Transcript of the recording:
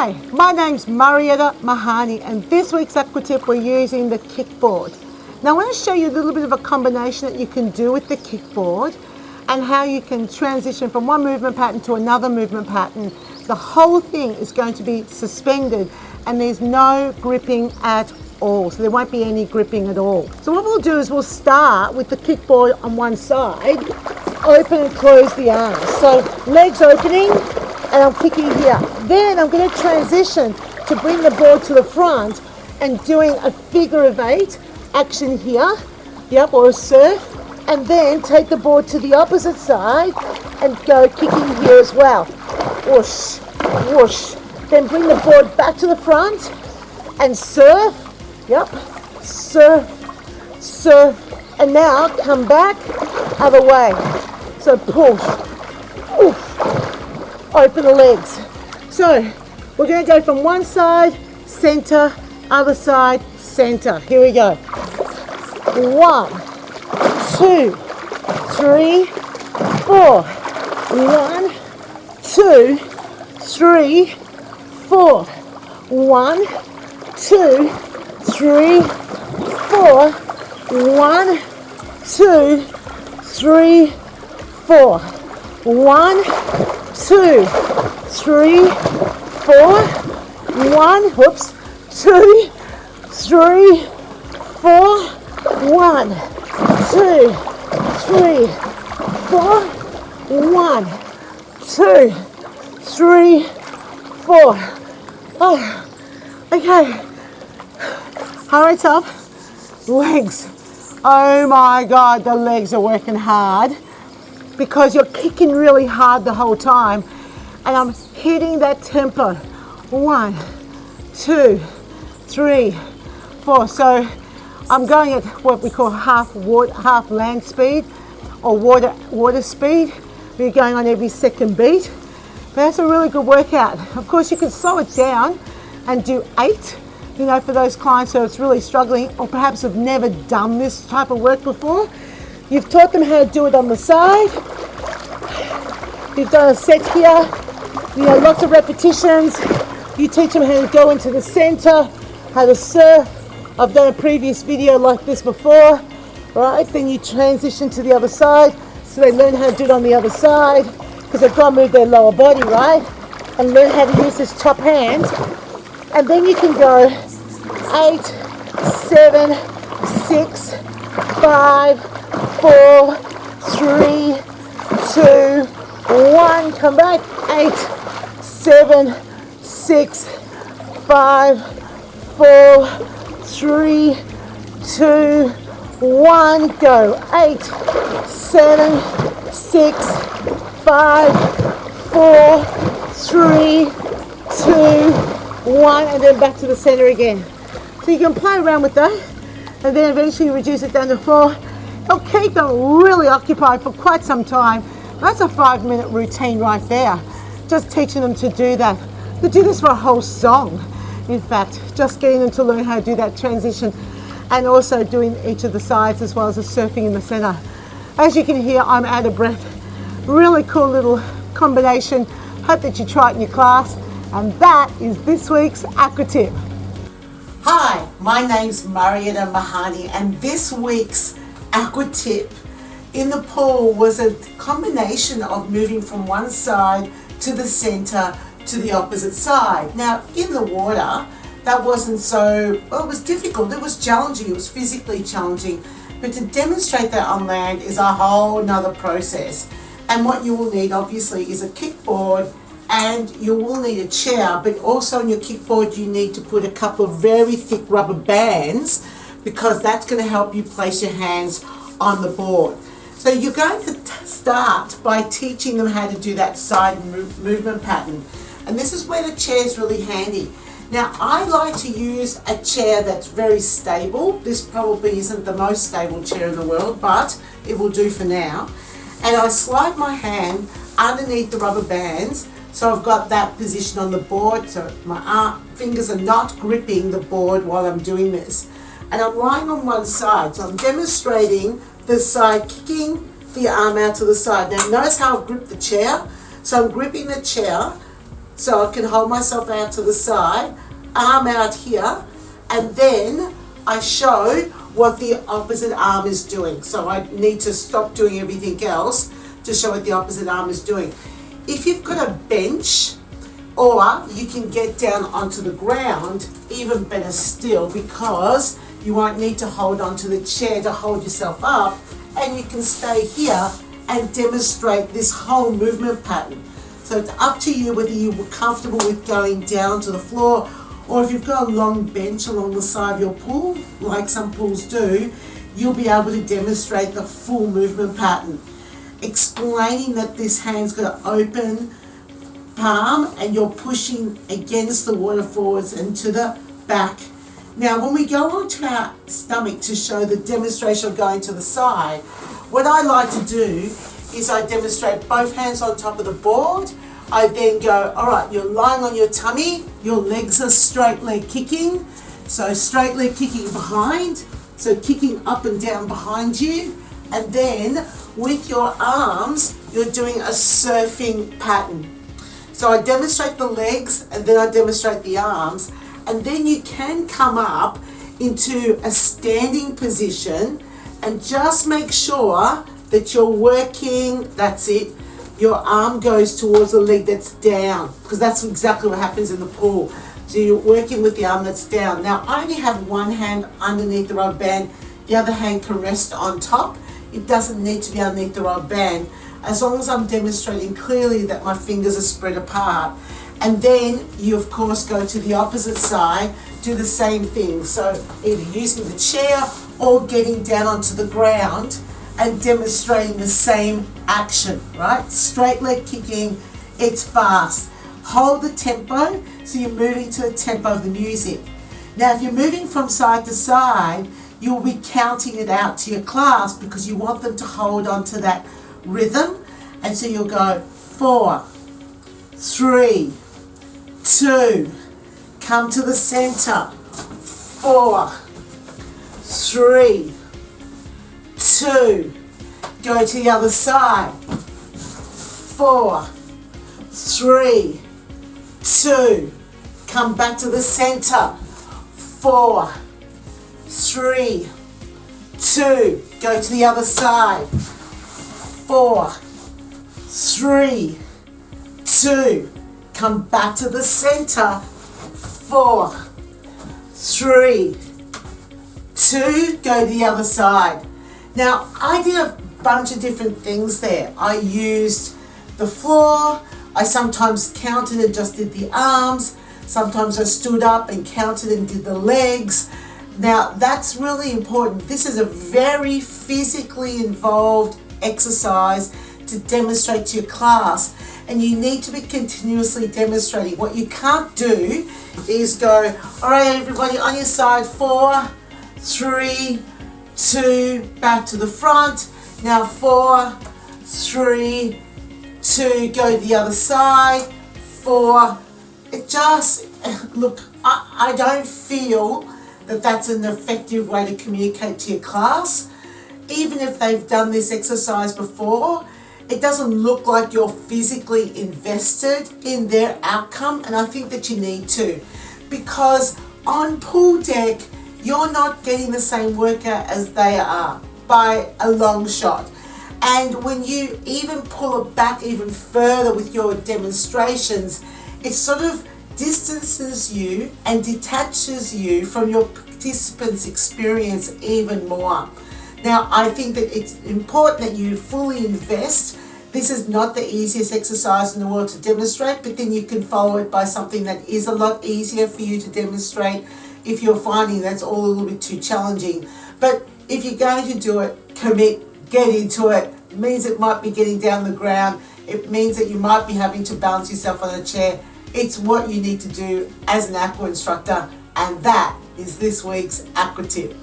Hi, my name's Marietta Mahani, and this week's Aqua tip we're using the Kickboard. Now I want to show you a little bit of a combination that you can do with the Kickboard and how you can transition from one movement pattern to another movement pattern. The whole thing is going to be suspended and there's no gripping at all, so there won't be any gripping at all. So what we'll do is we'll start with the Kickboard on one side, open and close the arms. So legs opening, and I'm kicking here. Then I'm going to transition to bring the board to the front and doing a figure of 8 action here, or a surf, and then take the board to the opposite side and go kicking here as well. Whoosh, whoosh. Then bring the board back to the front and surf, surf, surf, and now come back other way. So push, oof. Open the legs. So we're going to go from one side, center, other side, center. Here we go. 1, 2, 3, 4. 1, 2, 3, 4. 1, 2, 3, 4. 1, 2, 3, 4. 1, 2, 3, 4. 1, whoops, 2, 3, 4. 1, 2, 3, 4. 1, 2, 3, 4. Oh, okay. Alright, up. Legs. Oh my God, the legs are working hard, because you're kicking really hard the whole time, and I'm hitting that tempo. 1, 2, 3, 4. So I'm going at what we call half land speed, or water speed. We're going on every second beat. But that's a really good workout. Of course, you can slow it down and do 8. For those clients who are really struggling, or perhaps have never done this type of work before. You've taught them how to do it on the side. You've done a set here, lots of repetitions. You teach them how to go into the center, how to surf. I've done a previous video like this before, right? Then you transition to the other side, so they learn how to do it on the other side, because they've got to move their lower body, right? And learn how to use this top hand. And then you can go 8, 7, 6, 5, 4, 3, 2, 1. Come back. 8, 7, 6, 5, 4, 3, 2, 1. Go. 8, 7, 6, 5, 4, 3, 2, 1. And then back to the center again. So you can play around with that, and then eventually reduce it down to 4. It'll keep them really occupied for quite some time. That's a 5-minute routine right there. Just teaching them to do that. To do this for a whole song, in fact. Just getting them to learn how to do that transition, and also doing each of the sides as well as the surfing in the center. As you can hear, I'm out of breath. Really cool little combination. Hope that you try it in your class. And that is this week's Aqua tip. Hi, my name's Marietta Mahani, and this week's Aqua tip in the pool was a combination of moving from one side to the center to the opposite side. Now, in the water, that wasn't so, well, it was difficult, it was challenging, it was physically challenging, but to demonstrate that on land is a whole nother process. And what you will need, obviously, is a kickboard, and you will need a chair, but also on your kickboard you need to put a couple of very thick rubber bands, because that's going to help you place your hands on the board. So you're going to start by teaching them how to do that side movement pattern, and this is where the chair is really handy. Now, I like to use a chair that's very stable. This probably isn't the most stable chair in the world, but it will do for now. And I slide my hand underneath the rubber bands, so I've got that position on the board, so my fingers are not gripping the board while I'm doing this. And I'm lying on one side, so I'm demonstrating the side, kicking the arm out to the side. Now notice how I've gripped the chair. So I'm gripping the chair So I can hold myself out to the side, arm out here, and then I show what the opposite arm is doing. So I need to stop doing everything else to show what the opposite arm is doing. If you've got a bench, or you can get down onto the ground, even better still, because you won't need to hold onto the chair to hold yourself up, and you can stay here and demonstrate this whole movement pattern. So it's up to you whether you're comfortable with going down to the floor, or if you've got a long bench along the side of your pool, like some pools do, you'll be able to demonstrate the full movement pattern. Explaining that this hand's got an open palm and you're pushing against the water forwards and to the back. Now when we go onto our stomach to show the demonstration of going to the side, what I like to do is I demonstrate both hands on top of the board. I then go, all right, you're lying on your tummy, your legs are straight leg kicking, so straight leg kicking behind, so kicking up and down behind you, and then with your arms you're doing a surfing pattern. So I demonstrate the legs and then I demonstrate the arms, and then you can come up into a standing position and just make sure that you're working, that's it, your arm goes towards the leg that's down, because that's exactly what happens in the pool. So you're working with the arm that's down. Now I only have one hand underneath the rubber band, the other hand can rest on top. It doesn't need to be underneath the rubber band, as long as I'm demonstrating clearly that my fingers are spread apart. And then you of course go to the opposite side, do the same thing. So either using the chair or getting down onto the ground and demonstrating the same action, right? Straight leg kicking, it's fast. Hold the tempo, so you're moving to the tempo of the music. Now if you're moving from side to side, you'll be counting it out to your class because you want them to hold on to that rhythm. And so you'll go 4, 3, 2, come to the center, 4, 3, 2, go to the other side, 4, 3, 2, come back to the center, 4, 3, 2, go to the other side, 4, 3, 2, come back to the center, 4, 3, 2, go to the other side. Now I did a bunch of different things there. I used the floor, I sometimes counted and just did the arms, sometimes I stood up and counted and did the legs. Now that's really important. This is a very physically involved exercise to demonstrate to your class, and you need to be continuously demonstrating. What you can't do is go, all right everybody on your side, 4, 3, 2, back to the front. Now 4, 3, 2, go to the other side, 4. It just, look, I don't feel that that's an effective way to communicate to your class. Even if they've done this exercise before, it doesn't look like you're physically invested in their outcome, and I think that you need to, because on pool deck you're not getting the same workout as they are by a long shot. And when you even pull it back even further with your demonstrations, it sort of distances you and detaches you from your participants' experience even more. Now, I think that it's important that you fully invest. This is not the easiest exercise in the world to demonstrate, but then you can follow it by something that is a lot easier for you to demonstrate if you're finding that's all a little bit too challenging. But if you're going to do it, commit, get into it. It means it might be getting down the ground. It means that you might be having to balance yourself on a chair. It's what you need to do as an aqua instructor, and that is this week's Aqua Tip.